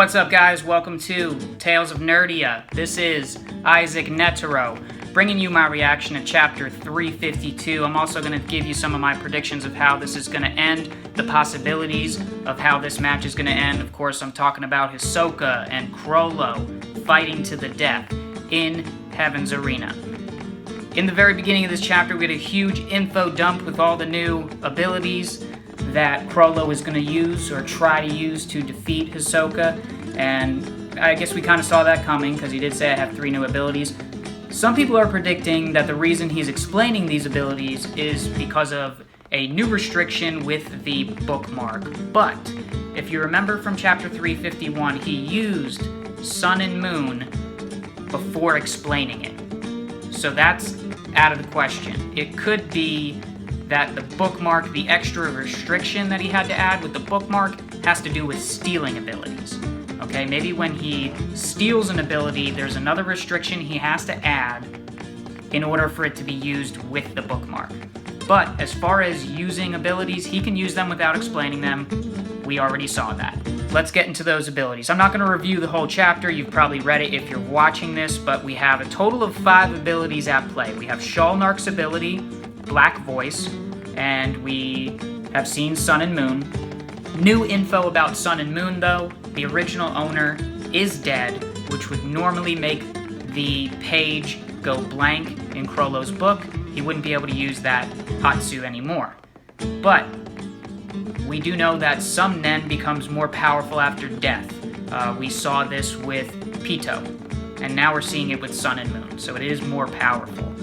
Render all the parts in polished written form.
What's up, guys? Welcome to Tales of Nerdia. This is Isaac Netero, bringing you my reaction to Chapter 352. I'm also going to give you some of my predictions of how this is going to end, the possibilities of how this match is going to end. Of course, I'm talking about Hisoka and Chrollo fighting to the death in Heaven's Arena. In the very beginning of this chapter, we had a huge info dump with all the new abilities that Chrollo is going to use or try to use to defeat Hisoka, and I guess we kind of saw that coming because he did say I have 3 new abilities. Some people are predicting that the reason he's explaining these abilities is because of a new restriction with the bookmark. But if you remember from chapter 351, he used Sun and Moon before explaining it. So that's out of the question. It could be that the bookmark, the extra restriction that he had to add with the bookmark, has to do with stealing abilities. Okay, maybe when he steals an ability, there's another restriction he has to add in order for it to be used with the bookmark. But as far as using abilities, he can use them without explaining them. We already saw that. Let's get into those abilities. I'm not going to review the whole chapter. You've probably read it if you're watching this, but we have a total of 5 abilities at play. We have Shalnark's ability, Black Voice, and we have seen Sun and Moon. New info about Sun and Moon, though. The original owner is dead, which would normally make the page go blank in Chrollo's book. He wouldn't be able to use that Hatsu anymore. But we do know that some Nen becomes more powerful after death. We saw this with Pito, and now we're seeing it with Sun and Moon, so it is more powerful.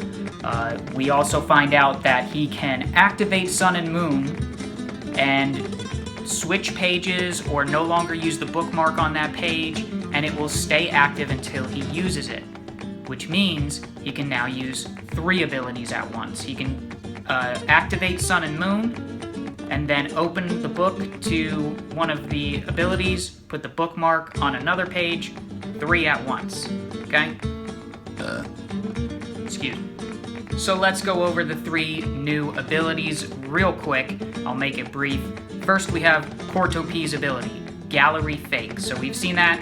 We also find out that he can activate Sun and Moon and switch pages or no longer use the bookmark on that page, and it will stay active until he uses it, which means he can now use 3 abilities at once. He can activate Sun and Moon, and then open the book to one of the abilities, put the bookmark on another page, 3 at once, okay? Excuse me. So let's go over the 3 new abilities real quick. I'll make it brief. First, we have Cortopi's ability, Gallery Fake. So we've seen that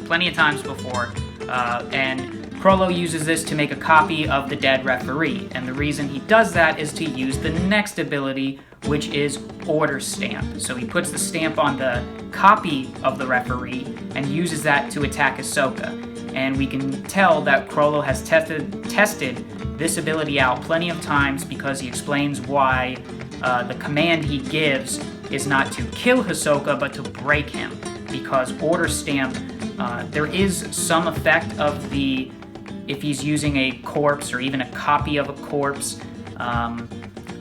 plenty of times before, and Chrollo uses this to make a copy of the dead referee. And the reason he does that is to use the next ability, which is Order Stamp. So he puts the stamp on the copy of the referee and uses that to attack Hisoka. And we can tell that Chrollo has tested this ability out plenty of times because he explains why the command he gives is not to kill Hisoka, but to break him. Because Order Stamp, there is some effect of the, if he's using a corpse or even a copy of a corpse,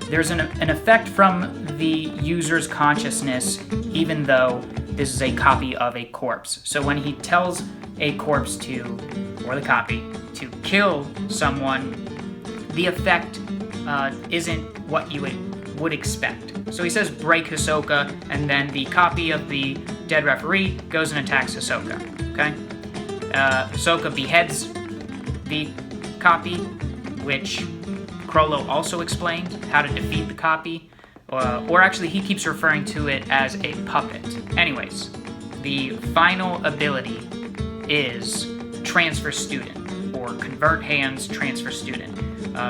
there's an effect from the user's consciousness, even though this is a copy of a corpse. So when he tells a corpse to, or the copy, to kill someone, the effect isn't what you would expect. So he says break Hisoka, and then the copy of the dead referee goes and attacks Hisoka, okay? Hisoka beheads the copy, which Chrollo also explained how to defeat the copy, or actually he keeps referring to it as a puppet. Anyways, the final ability is Transfer Student, or Convert Hands Transfer Student.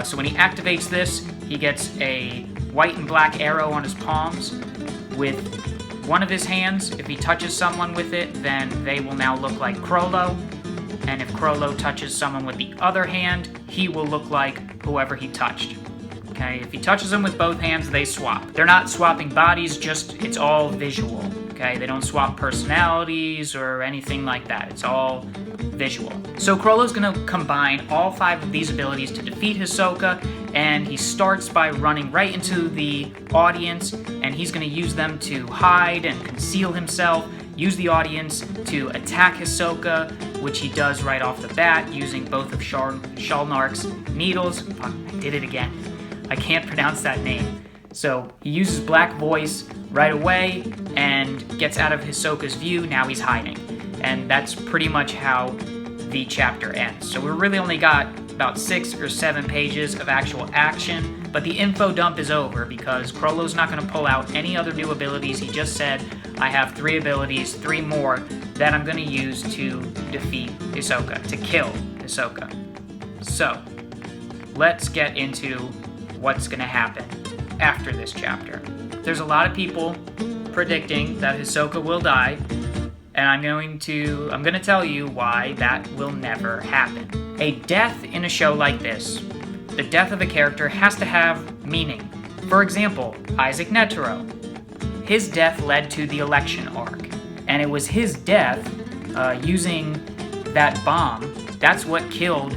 So when he activates this, he gets a white and black arrow on his palms. With one of his hands, if he touches someone with it, then they will now look like Chrollo. And if Chrollo touches someone with the other hand, he will look like whoever he touched. Okay, if he touches them with both hands, they swap. They're not swapping bodies, just it's all visual. Okay, they don't swap personalities or anything like that. It's all visual. So Chrollo's gonna combine all 5 of these abilities to defeat Hisoka, and he starts by running right into the audience, and he's gonna use them to hide and conceal himself, use the audience to attack Hisoka, which he does right off the bat, using both of Shalnark's needles. Fuck, I did it again. I can't pronounce that name. So he uses Black Voice right away and gets out of Hisoka's view. Now he's hiding. And that's pretty much how the chapter ends. So we really only got about 6 or 7 pages of actual action, but the info dump is over because Chrollo's not going to pull out any other new abilities. He just said, I have 3 abilities, 3 more that I'm going to use to defeat Hisoka, to kill Hisoka. So, let's get into what's going to happen after this chapter. There's a lot of people predicting that Hisoka will die, and I'm going to tell you why that will never happen. A death in a show like this, the death of a character has to have meaning. For example, Isaac Netero. His death led to the election arc, and it was his death using that bomb that's what killed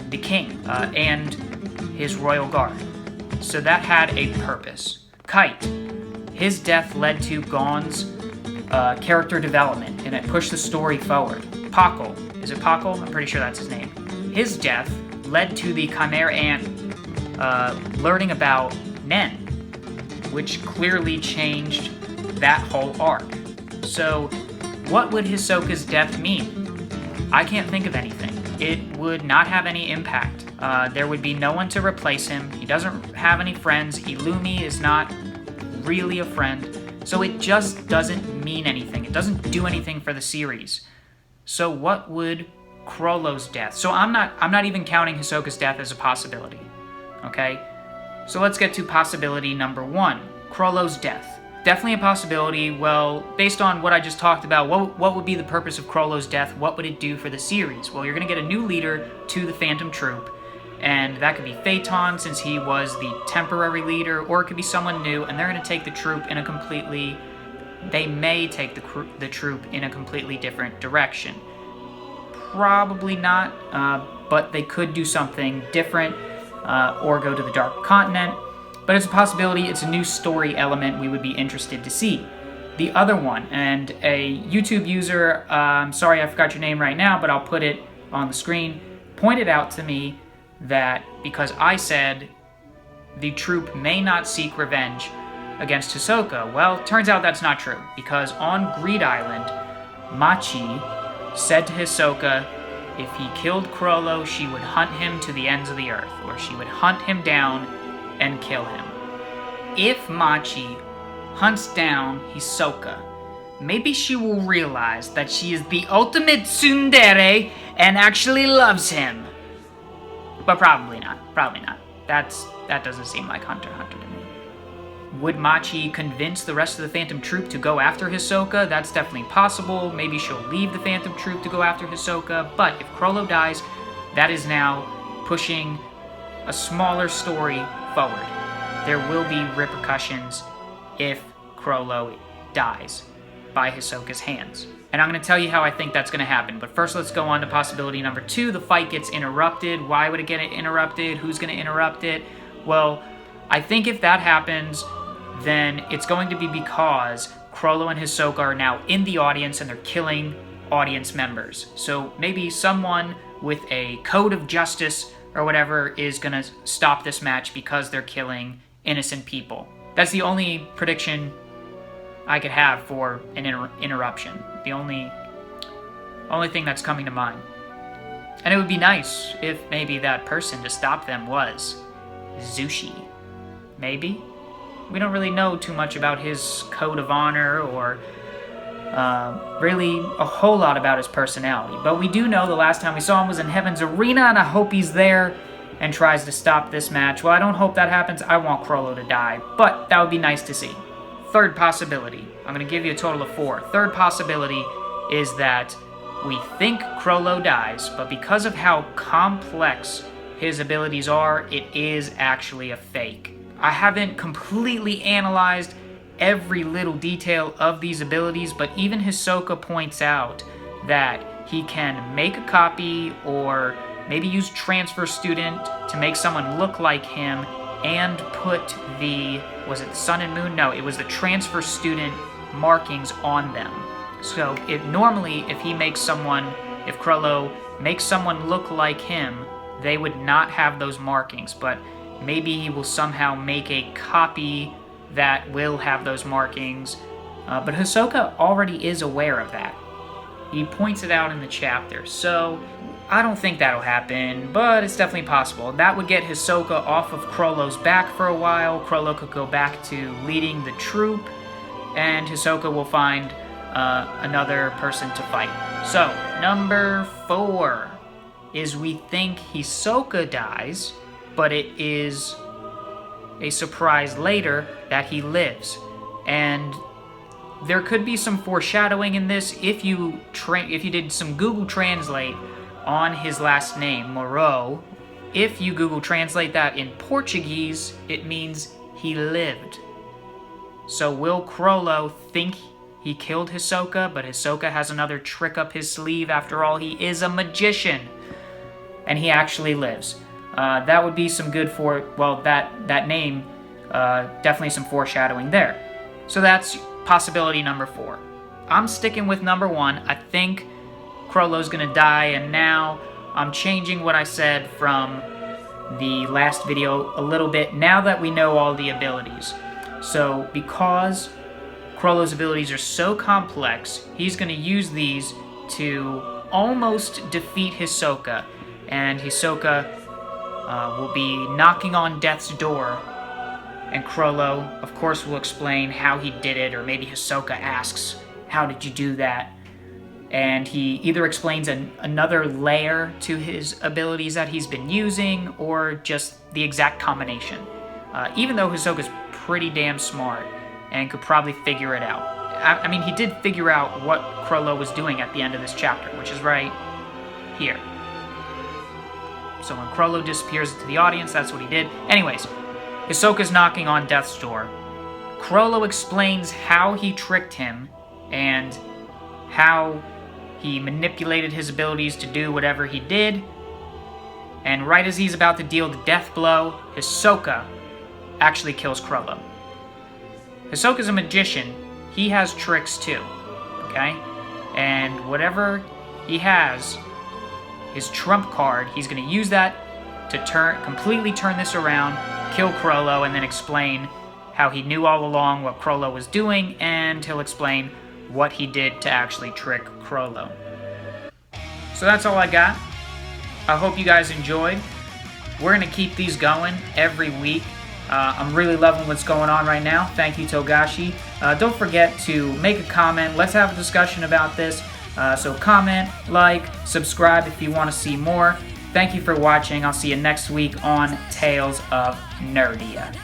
the king and his royal guard. So that had a purpose. Kite. His death led to Gon's character development, and it pushed the story forward. Pakal. Is it Pakal? I'm pretty sure that's his name. His death led to the Chimera Ant learning about Nen, which clearly changed that whole arc. So, what would Hisoka's death mean? I can't think of anything. It would not have any impact. There would be no one to replace him. He doesn't have any friends. Illumi is not really a friend. So it just doesn't mean anything. It doesn't do anything for the series. So what would Chrollo's death? So I'm not even counting Hisoka's death as a possibility. Okay? So let's get to possibility number 1. Chrollo's death. Definitely a possibility. Well, based on what I just talked about, what would be the purpose of Chrollo's death? What would it do for the series? Well, you're going to get a new leader to the Phantom Troop, and that could be Phaeton, since he was the temporary leader, or it could be someone new, and they're going to take the troop in a completely... They may take the troop in a completely different direction. Probably not, but they could do something different, or go to the Dark Continent. But it's a possibility. It's a new story element we would be interested to see. The other one, and a YouTube user, sorry I forgot your name right now, but I'll put it on the screen, pointed out to me that because I said the troop may not seek revenge against Hisoka, well, turns out that's not true, because on Greed Island, Machi said to Hisoka if he killed Chrollo, she would hunt him to the ends of the earth, or she would hunt him down and kill him. If Machi hunts down Hisoka, maybe she will realize that she is the ultimate tsundere and actually loves him. But probably not. Probably not. That doesn't seem like Hunter x Hunter to me. Would Machi convince the rest of the Phantom Troop to go after Hisoka? That's definitely possible. Maybe she'll leave the Phantom Troop to go after Hisoka. But if Chrollo dies, that is now pushing a smaller story forward. There will be repercussions if Chrollo dies by Hisoka's hands. And I'm going to tell you how I think that's going to happen. But first, let's go on to possibility number 2. The fight gets interrupted. Why would it get interrupted? Who's going to interrupt it? Well, I think if that happens, then it's going to be because Chrollo and Hisoka are now in the audience and they're killing audience members. So maybe someone with a code of justice or whatever is going to stop this match because they're killing innocent people. That's the only prediction I could have for an interruption. The only thing that's coming to mind. And it would be nice if maybe that person to stop them was Zushi. Maybe? We don't really know too much about his code of honor or really a whole lot about his personality. But we do know the last time we saw him was in Heaven's Arena, and I hope he's there and tries to stop this match. Well, I don't hope that happens. I want Chrollo to die, but that would be nice to see. Third possibility. I'm going to give you a total of 4. Third possibility is that we think Chrollo dies, but because of how complex his abilities are, it is actually a fake. I haven't completely analyzed every little detail of these abilities, but even Hisoka points out that he can make a copy or maybe use Transfer Student to make someone look like him and put was it the Sun and Moon? No, it was the Transfer Student markings on them. So normally if Chrollo makes someone look like him, they would not have those markings, but maybe he will somehow make a copy that will have those markings. But Hisoka already is aware of that. He points it out in the chapter. So I don't think that'll happen, but it's definitely possible. That would get Hisoka off of Chrollo's back for a while. Chrollo could go back to leading the troop, and Hisoka will find another person to fight. So, number 4 is we think Hisoka dies, but it is a surprise later that he lives. And there could be some foreshadowing in this if you did some Google Translate on his last name, Moreau. If you Google Translate that in Portuguese, it means he lived. So will Chrollo think he killed Hisoka, but Hisoka has another trick up his sleeve? After all, he is a magician, and he actually lives. That would be some good that name, definitely some foreshadowing there. So that's possibility number 4. I'm sticking with number 1. I think Chrollo's gonna die, and now I'm changing what I said from the last video a little bit now that we know all the abilities. So because Chrollo's abilities are so complex, he's gonna use these to almost defeat Hisoka, and Hisoka will be knocking on death's door, and Chrollo, of course, will explain how he did it, or maybe Hisoka asks, how did you do that? And he either explains another layer to his abilities that he's been using, or just the exact combination. Even though Hisoka's pretty damn smart and could probably figure it out. I mean, he did figure out what Chrollo was doing at the end of this chapter, which is right here. So when Chrollo disappears into the audience, that's what he did. Anyways, Hisoka's knocking on death's door. Chrollo explains how he tricked him and how he manipulated his abilities to do whatever he did. And right as he's about to deal the death blow, Hisoka actually kills Chrollo. Hisoka's a magician. He has tricks too, okay? And whatever he has, his trump card, he's going to use that to completely turn this around, kill Chrollo, and then explain how he knew all along what Chrollo was doing, and he'll explain what he did to actually trick Chrollo. So that's all I got. I hope you guys enjoyed. We're going to keep these going every week. I'm really loving what's going on right now. Thank you, Togashi. Don't forget to make a comment. Let's have a discussion about this. So comment, like, subscribe if you want to see more. Thank you for watching. I'll see you next week on Tales of Nerdia.